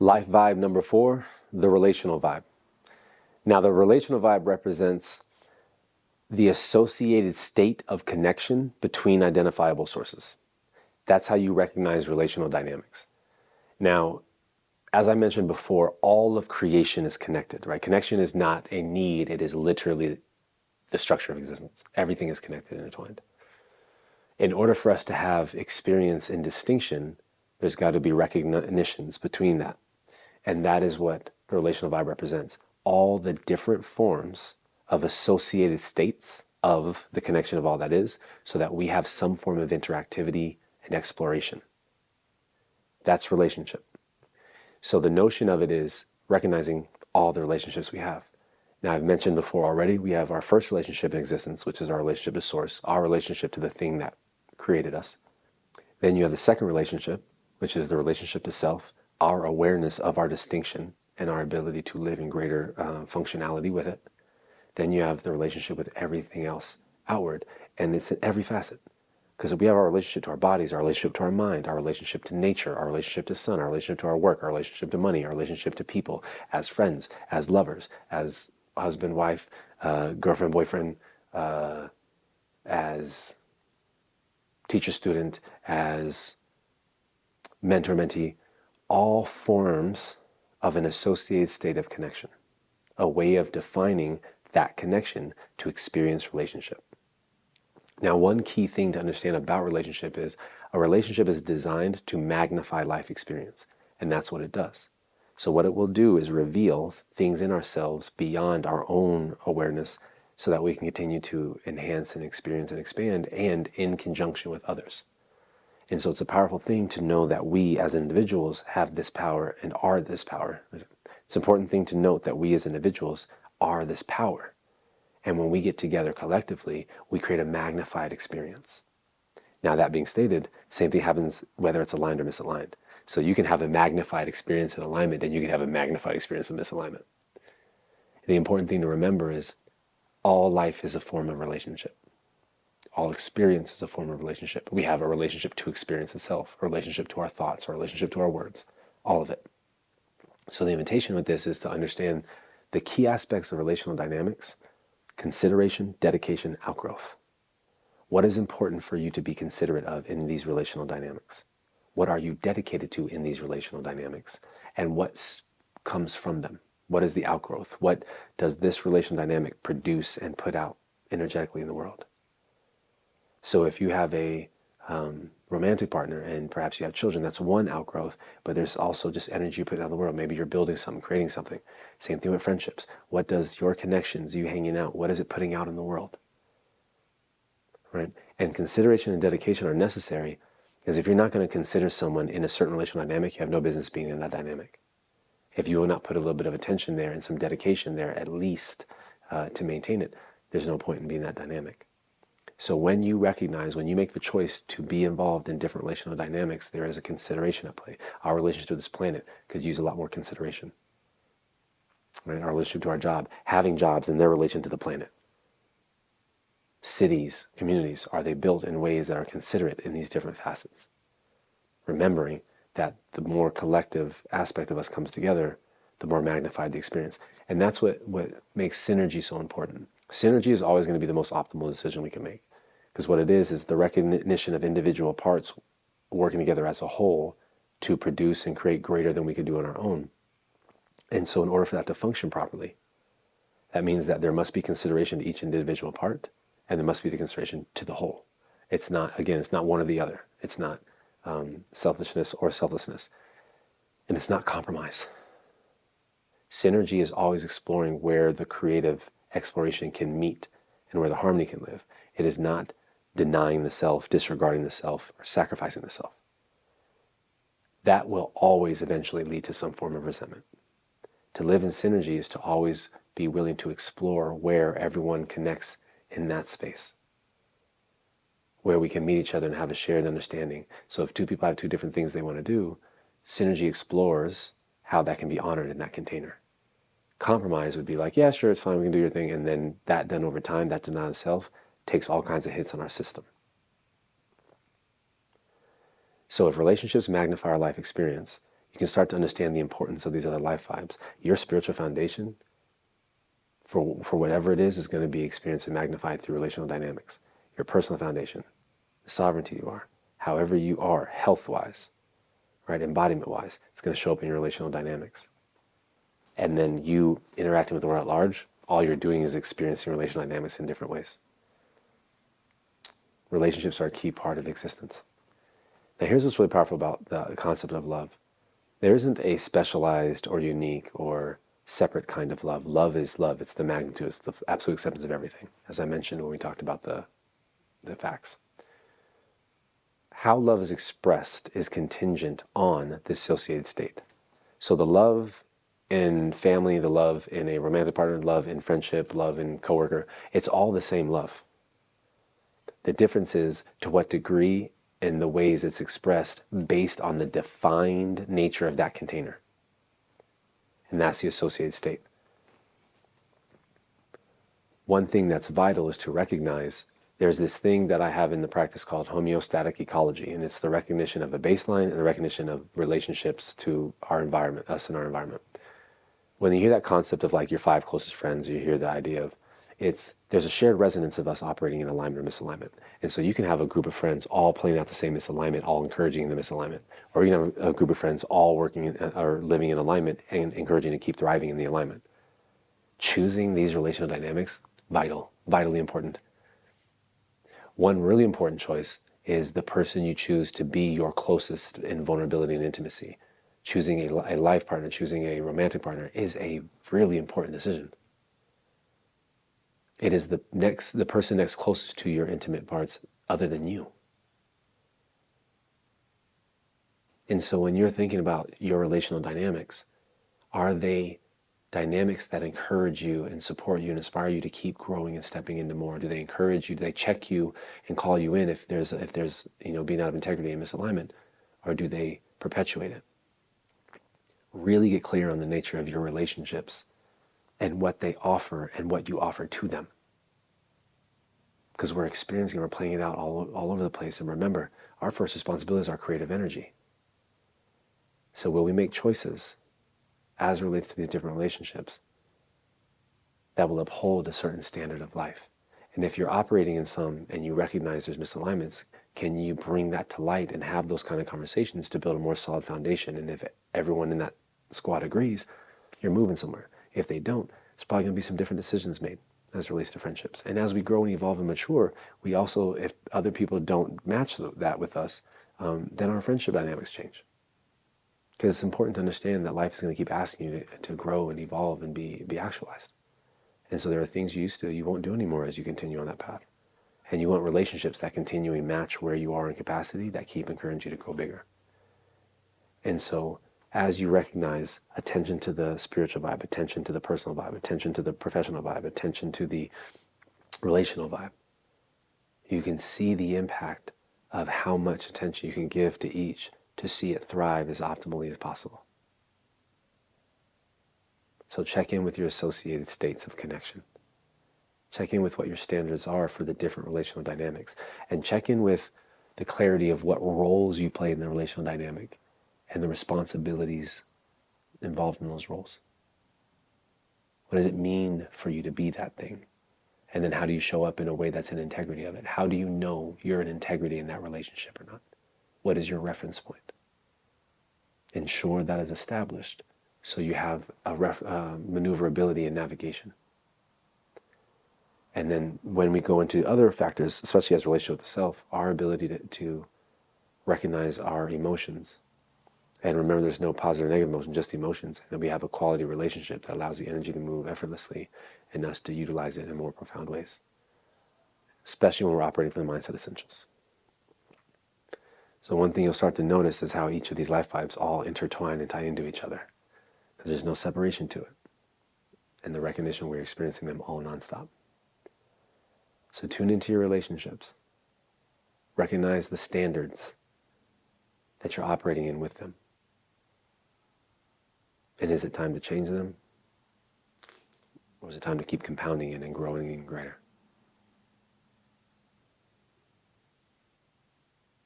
Life vibe number 4, the relational vibe. Now, the relational vibe represents the associated state of connection between identifiable sources. That's how you recognize relational dynamics. Now, as I mentioned before, all of creation is connected, right? Connection is not a need, it is literally the structure of existence. Everything is connected and intertwined. In order for us to have experience in distinction, there's got to be recognitions between that. And that is what the relational vibe represents. All the different forms of associated states of the connection of all that is, so that we have some form of interactivity and exploration. That's relationship. So the notion of it is recognizing all the relationships we have. Now, I've mentioned before already, we have our first relationship in existence, which is our relationship to source, our relationship to the thing that created us. Then you have the second relationship, which is the relationship to self, our awareness of our distinction and our ability to live in greater functionality with it. Then you have the relationship with everything else outward, and it's in every facet. Because we have our relationship to our bodies, our relationship to our mind, our relationship to nature, our relationship to sun, our relationship to our work, our relationship to money, our relationship to people, as friends, as lovers, as husband, wife, girlfriend, boyfriend, as teacher, student, as mentor, mentee, all forms of an associated state of connection, a way of defining that connection to experience relationship. Now, one key thing to understand about relationship is a relationship is designed to magnify life experience, and that's what it does. So what it will do is reveal things in ourselves beyond our own awareness so that we can continue to enhance and experience and expand, and in conjunction with others. And so it's a powerful thing to know that we as individuals have this power and are this power. It's an important thing to note that we as individuals are this power. And when we get together collectively, we create a magnified experience. Now, that being stated, same thing happens whether it's aligned or misaligned. So you can have a magnified experience in alignment, and you can have a magnified experience in misalignment. The important thing to remember is all life is a form of relationship. All experience is a form of relationship. We have a relationship to experience itself, a relationship to our thoughts, a relationship to our words, all of it. So the invitation with this is to understand the key aspects of relational dynamics: consideration, dedication, outgrowth. What is important for you to be considerate of in these relational dynamics? What are you dedicated to in these relational dynamics? And what comes from them? What is the outgrowth? What does this relational dynamic produce and put out energetically in the world? So if you have a romantic partner and perhaps you have children, that's one outgrowth, but there's also just energy you put out in the world. Maybe you're building something, creating something. Same thing with friendships. What does your connections, you hanging out, what is it putting out in the world? Right? And consideration and dedication are necessary, because if you're not going to consider someone in a certain relational dynamic, you have no business being in that dynamic. If you will not put a little bit of attention there and some dedication there, at least to maintain it, there's no point in being in that dynamic. So when you recognize, when you make the choice to be involved in different relational dynamics, there is a consideration at play. Our relationship to this planet could use a lot more consideration. Right? Our relationship to our job, having jobs and their relation to the planet. Cities, communities, are they built in ways that are considerate in these different facets? Remembering that the more collective aspect of us comes together, the more magnified the experience. And that's what makes synergy so important. Synergy is always going to be the most optimal decision we can make. Because what it is the recognition of individual parts working together as a whole to produce and create greater than we could do on our own. And so in order for that to function properly, that means that there must be consideration to each individual part, and there must be the consideration to the whole. It's not, again, it's not one or the other. It's not selfishness or selflessness. And it's not compromise. Synergy is always exploring where the creative exploration can meet and where the harmony can live. It is not denying the self, disregarding the self, or sacrificing the self. That will always eventually lead to some form of resentment. To live in synergy is to always be willing to explore where everyone connects in that space, where we can meet each other and have a shared understanding. So if two people have two different things they want to do, synergy explores how that can be honored in that container. Compromise would be like, yeah, sure, it's fine, we can do your thing, and then that done over time, that denial of self, takes all kinds of hits on our system. So if relationships magnify our life experience, you can start to understand the importance of these other life vibes. Your spiritual foundation, for whatever it is going to be experienced and magnified through relational dynamics. Your personal foundation, the sovereignty you are, however you are, health-wise, right, embodiment-wise, it's going to show up in your relational dynamics. And then you interacting with the world at large, all you're doing is experiencing relational dynamics in different ways. Relationships are a key part of existence. Now here's what's really powerful about the concept of love. There isn't a specialized or unique or separate kind of love. Love is love. It's the magnitude. It's the absolute acceptance of everything, as I mentioned when we talked about the facts. How love is expressed is contingent on the associated state. So the love in family, the love in a romantic partner, love in friendship, love in coworker, it's all the same love. The difference is to what degree and the ways it's expressed based on the defined nature of that container. And that's the associated state. One thing that's vital is to recognize there's this thing that I have in the practice called homeostatic ecology, and it's the recognition of a baseline and the recognition of relationships to our environment, us and our environment. When you hear that concept of like your 5 closest friends, you hear the idea of there's a shared resonance of us operating in alignment or misalignment. And so you can have a group of friends all playing out the same misalignment, all encouraging the misalignment. Or you can have a group of friends all working or living in alignment and encouraging to keep thriving in the alignment. Choosing these relational dynamics, vitally important. One really important choice is the person you choose to be your closest in vulnerability and intimacy. Choosing a life partner, choosing a romantic partner is a really important decision. It is the person next closest to your intimate parts other than you. And so when you're thinking about your relational dynamics, are they dynamics that encourage you and support you and inspire you to keep growing and stepping into more? Do they encourage you? Do they check you and call you in if there's being out of integrity and misalignment? Or do they perpetuate it? Really get clear on the nature of your relationships and what they offer and what you offer to them. Because we're experiencing, we're playing it out all over the place. And remember, our first responsibility is our creative energy. So will we make choices as it relates to these different relationships that will uphold a certain standard of life? And if you're operating in some and you recognize there's misalignments, can you bring that to light and have those kind of conversations to build a more solid foundation? And if everyone in that squad agrees, you're moving somewhere. If they don't, there's probably going to be some different decisions made as it relates to friendships. And as we grow and evolve and mature, we also, if other people don't match that with us, then our friendship dynamics change. Because it's important to understand that life is going to keep asking you to grow and evolve and be actualized. And so there are things you used to do you won't do anymore as you continue on that path. And you want relationships that continually match where you are in capacity, that keep encouraging you to grow bigger. And so as you recognize attention to the spiritual vibe, attention to the personal vibe, attention to the professional vibe, attention to the relational vibe, you can see the impact of how much attention you can give to each to see it thrive as optimally as possible. So check in with your associated states of connection. Check in with what your standards are for the different relational dynamics. And check in with the clarity of what roles you play in the relational dynamic and the responsibilities involved in those roles. What does it mean for you to be that thing? And then how do you show up in a way that's in integrity of it? How do you know you're in integrity in that relationship or not? What is your reference point? Ensure that is established so you have maneuverability and navigation. And then when we go into other factors, especially as a relationship with the self, our ability to recognize our emotions. And remember, there's no positive or negative emotion, just emotions. And then we have a quality relationship that allows the energy to move effortlessly and us to utilize it in more profound ways, especially when we're operating from the mindset essentials. So one thing you'll start to notice is how each of these life vibes all intertwine and tie into each other, because there's no separation to it. And the recognition we're experiencing them all nonstop. So tune into your relationships. Recognize the standards that you're operating in with them. And is it time to change them? Or is it time to keep compounding it and growing even greater?